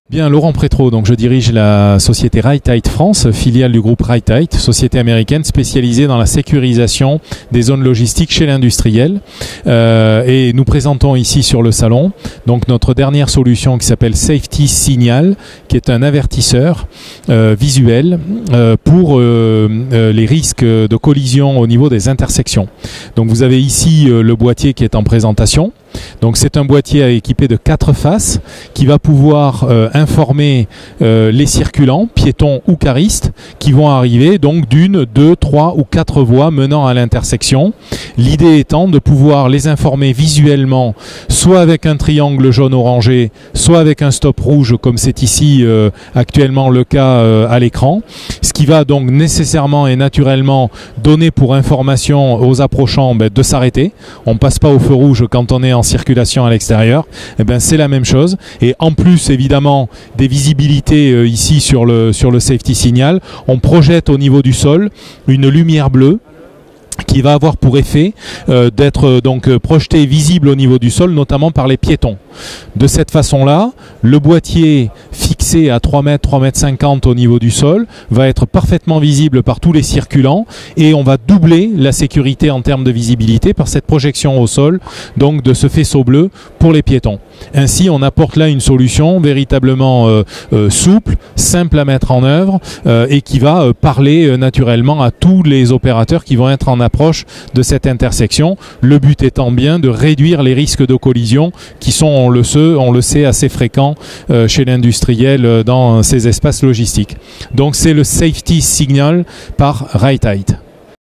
Bien, Laurent Prétreau, donc je dirige la société Rightite France, filiale du groupe Rightite, société américaine spécialisée dans la sécurisation des zones logistiques chez l'industriel. Et nous présentons ici sur le salon donc notre dernière solution qui s'appelle Safety Signal, qui est un avertisseur visuel pour les risques de collision au niveau des intersections. Donc vous avez ici le boîtier qui est en présentation. Donc c'est un boîtier équipé de 4 faces qui va pouvoir informer les circulants, piétons ou caristes qui vont arriver donc d'une, 2, 3 ou 4 voies menant à l'intersection. L'idée étant de pouvoir les informer visuellement, soit avec un triangle jaune-orangé, soit avec un stop rouge comme c'est ici actuellement le cas à l'écran. Ce qui va donc nécessairement et naturellement donner pour information aux approchants de s'arrêter. On ne passe pas au feu rouge quand on est en circulation à l'extérieur. Eh bien, c'est la même chose. Et en plus, évidemment, des visibilités ici sur le safety signal, on projette au niveau du sol une lumière bleue qui va avoir pour effet d'être donc projeté visible au niveau du sol, notamment par les piétons. De cette façon-là, le boîtier fixé à 3 mètres, 3 mètres 50 au niveau du sol va être parfaitement visible par tous les circulants et on va doubler la sécurité en termes de visibilité par cette projection au sol donc de ce faisceau bleu pour les piétons. Ainsi, on apporte là une solution véritablement souple, simple à mettre en œuvre et qui va parler naturellement à tous les opérateurs qui vont être en approche de cette intersection. Le but étant bien de réduire les risques de collision qui sont, on le sait, assez fréquents chez l'industriel dans ces espaces logistiques. Donc c'est le Safety Signal par Rightite.